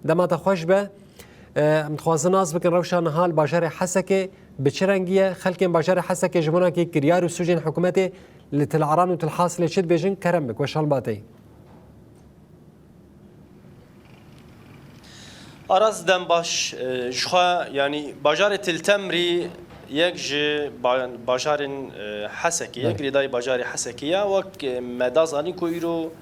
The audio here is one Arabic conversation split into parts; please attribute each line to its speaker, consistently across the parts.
Speaker 1: دما تخوش به متخوازن از بکن روشان حال باجار حسکه بچرنگیه خلک باجار حسکه جمعنا که کریار و سوژن حکومت لتلعران و تلحاصل شد بیجن کرم بک وشال باتی
Speaker 2: أراز دم باش جخوا يعني باجار تلتمري يك باجار حسكي يك رداي باجار حسكية وك مدازاني كويرو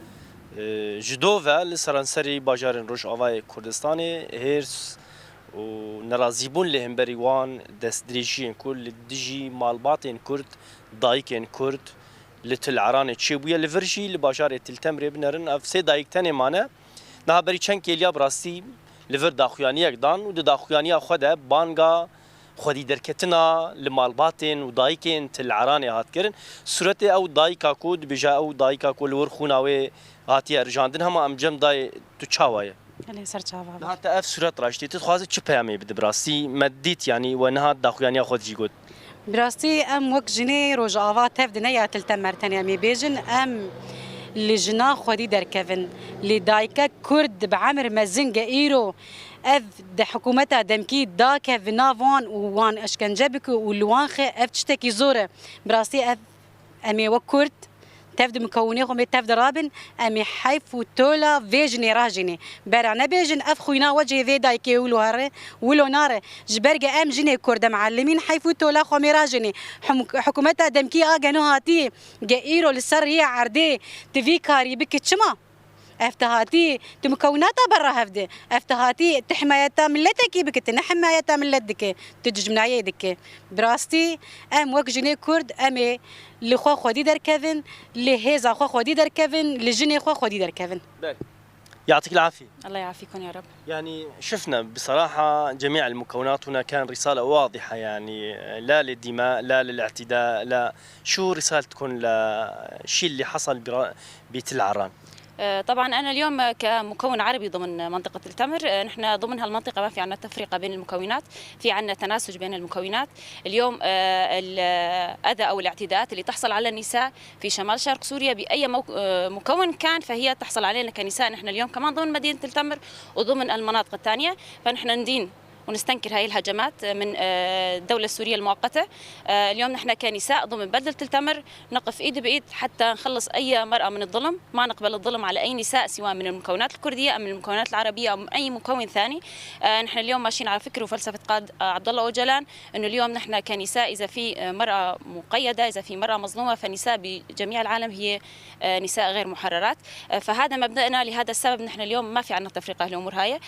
Speaker 2: جدوفا لسرانسري باجار روش آوای كردستاني هيرس و نرازيبون لهم بريوان دست دريجين كل دجي مالباتين كرد دايكين كرد لتلعران تشيبويا لفرجي لباجار تلتمري بنرن اف سي دايك تاني مانا نها بري چنك اليا براسي لفر داخویانیک دان و داخویانی خود بانگا خودی درکتنا لمالباتین و دایکین تلعرانی هات کرن صورت او دایکا کود بجا او دایکا کول ور خوناوی هاتی ارجاندن هم ام جم دای تو چاوایه
Speaker 3: يعني سر چاوا
Speaker 2: حتى اف صورت راشتی تخواز چه پیامی بده براسی مدیت یعنی و نه داخویانی خود جی گود
Speaker 3: براستي ام وك جني روجاوا تفدنا يا تلتمرتن يا مي بيجن ام لجنا خودي دركفن لدايكا كرد بعمر مزنجا ايرو اف د حكومتها دمكي داكا فينافون وان اشكنجبك ولوانخ اف تشتكي زوره براستي اف امي وكرد تفد مكونيهم تفد رابن امي حيف وتولا فيجني راجني برا بيجن اف خوينا وجه في دايكي ولو هره ولو نار جبرجا ام جني كرد معلمين حيف وتولا خومي راجني حكومتها دمكي اجنو هاتي جايرو للسر عردي تفي كاري بك تشما افتهاتي تمكوناتها برا هفدي افتهاتي تحمايتها ملتك بك تنحمايتها ملتك تجج من عيدك براستي ام وك جني كرد امي لخوا خودي در كيفن لهيزا خوا خودي در كيفن لجني خوا خودي در كيفن
Speaker 2: يعطيك العافية
Speaker 3: الله يعافيكم يا رب
Speaker 2: يعني شفنا بصراحة جميع المكونات هنا كان رسالة واضحة يعني لا للدماء لا للاعتداء لا شو رسالتكم للشيء اللي حصل بتل عران
Speaker 4: طبعا أنا اليوم كمكون عربي ضمن منطقة التمر نحن ضمن هالمنطقة ما في عندنا تفرقة بين المكونات في عندنا تناسج بين المكونات اليوم الأذى أو الاعتداءات اللي تحصل على النساء في شمال شرق سوريا بأي مكون كان فهي تحصل علينا كنساء نحن اليوم كمان ضمن مدينة التمر وضمن المناطق الثانية فنحن ندين ونستنكر هاي الهجمات من الدولة السورية المؤقتة اليوم نحن كنساء ضمن بلدة التمر نقف إيد بإيد حتى نخلص أي مرأة من الظلم ما نقبل الظلم على أي نساء سواء من المكونات الكردية أو من المكونات العربية أو من أي مكون ثاني نحن اليوم ماشيين على فكر وفلسفة قائد عبد الله أوجلان إنه اليوم نحن كنساء إذا في مرأة مقيدة إذا في مرأة مظلومة فنساء بجميع العالم هي نساء غير محررات فهذا مبدأنا لهذا السبب نحن اليوم ما في عندنا تفرقة الأمور هاي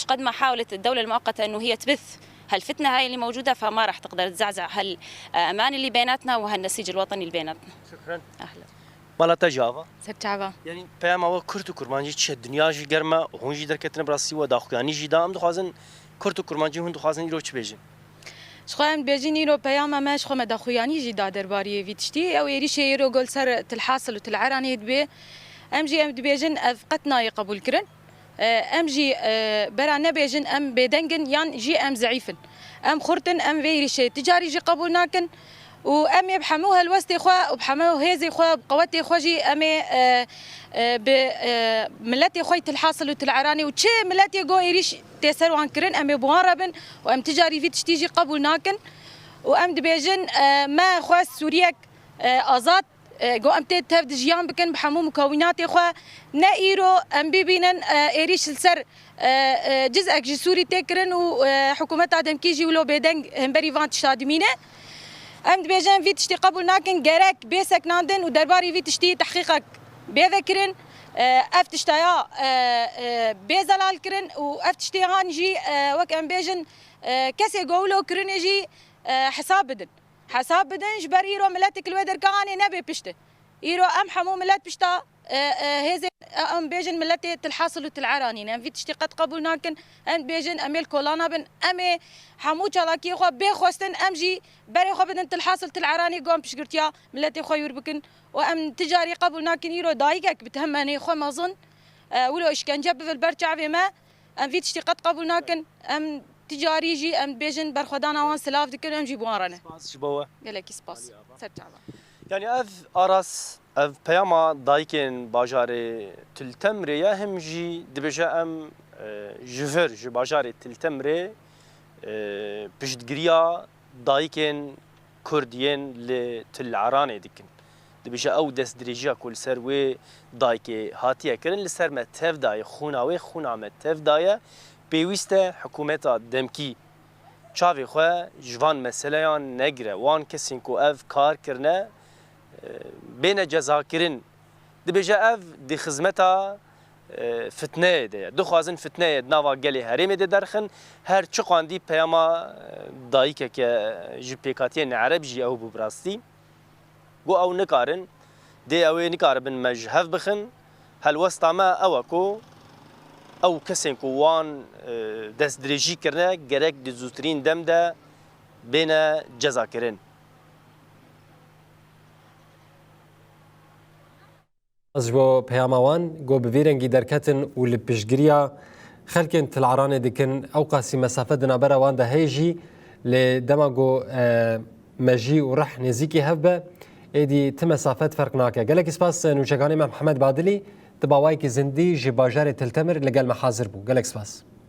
Speaker 4: قد ما حاولت الدولة المؤقتة إنه هي تبث هالفتنة هاي اللي موجودة فما راح تقدر تزعزع هالأمان اللي بيناتنا وهالنسيج الوطني اللي بيناتنا.
Speaker 2: شكرا.
Speaker 4: أهلا.
Speaker 2: مالا تجاوب.
Speaker 3: سرچاوا
Speaker 2: يعني بيام أو كرت وكرمانجي تشد الدنيا جي جرمة وهونجي دركتنا براسي وداخل يعني جي دام دخازن كرت وكرمانجي هون دخازن يروح بيجي.
Speaker 5: شخوان بيجيني رو بيام ما شخو مدخوياني جي دادر باري فيتشتي أو يري شيء رو قول سر تلحاصل وتلعراني دبي أم جي أم دبيجن أفقتنا يقبول كرن. ام جي برا نبيجن ام بيدنجن يان جي ام زعيفن ام خرتن ام فيري شيء تجاري جي قبولناكن وام يبحموها الوستي خوا وبحموه هيزي خوا بقوتي خوا جي امي بملتي خويت الحاصل وتلعراني وتشي ملتي جو يريش تيسروا عن كرن ام بواربن وام تجاري فيتش تيجي قبولناكن وام دبيجن ما خوا سورياك ازاد جو ام تهف دجيان بكن بحمو مكونات خوا نايرو ام بيبينن ايريش السر جزء جي سوري تكرن وحكومه ادم كيجي ولو بيدن همبري فانت شادمينه ام دبيجان في تشتي قبول ناكن جراك بيسك ناندن ودرباري في تشتي تحقيقك بذكرن افتشتايا بيزلال كرن وافتشتي هانجي وك ام بيجن كسي جولو كرن يجي حساب بدن جبر إيرو ملتك الودر كاني نبي بشته إيرو أم حمو ملت بشتا هذا أم بيجن ملتي تلحاصل وتلعراني نم في تشتقت قبول ناكن أم بيجن أميل كولانا بن أمي حمو جلاكي خو بيخوستن أم جي بري خو بدن تلحاصل تلعراني قوم بشقرتيا ملتي خو يربكن وأم تجاري قبول ناكن إيرو دايقك بتهمني خو ما ظن ولو إشكنجة في البرشة ما أم في تشتقت قبول ناكن أم تجاري جي ام بيجن برخدانا وان سلاف دكن ام جيبوارنا
Speaker 2: سباس شبوه
Speaker 5: قالك سباس سرجعوا
Speaker 2: يعني اف اراس اف بياما دايكن باجاري تلتمري يا هم جي دبجا ام جفر جباجار تلتمري بجدگريا دايكن كرديين لتلعراني ديكن دبيجا او دست دريجيا كل سر و دايكي هاتيه كرن لسر ما تفداي خوناوي خونا ما تفداي بيويسته حكومتا دمكي چاوی خو جوان مسئلهان نگره وان کسین کو اف کار کرنه بین جزا کرن دبیجه اف دی خدمتا فتنه ده دخوازن فتنه نوا گلی هریم ده درخن هر چقان دی پیاما دایکه که جی پیکاتین عرب جی او براستی گو او نکارن دی او نکاربن مجهف بخن هل وسطا ما اوکو او کسین کو وان دست درجی کرنه گرک دی زوترین دم ده بین جزا کرن
Speaker 1: از جو پیاموان گو بویرنگی درکتن و لپشگریا خلکن تلعرانه دکن او قاسی مسافت دنابرا وان ده هیجی لدما گو مجی و رح نزیکی هفبه ایدی تمسافت فرق ناکه گلک اسپاس نوچگانی محمد بادلی دباوای که زندی جی باجار تلتمر لگل محاضر بو گلک اسپاس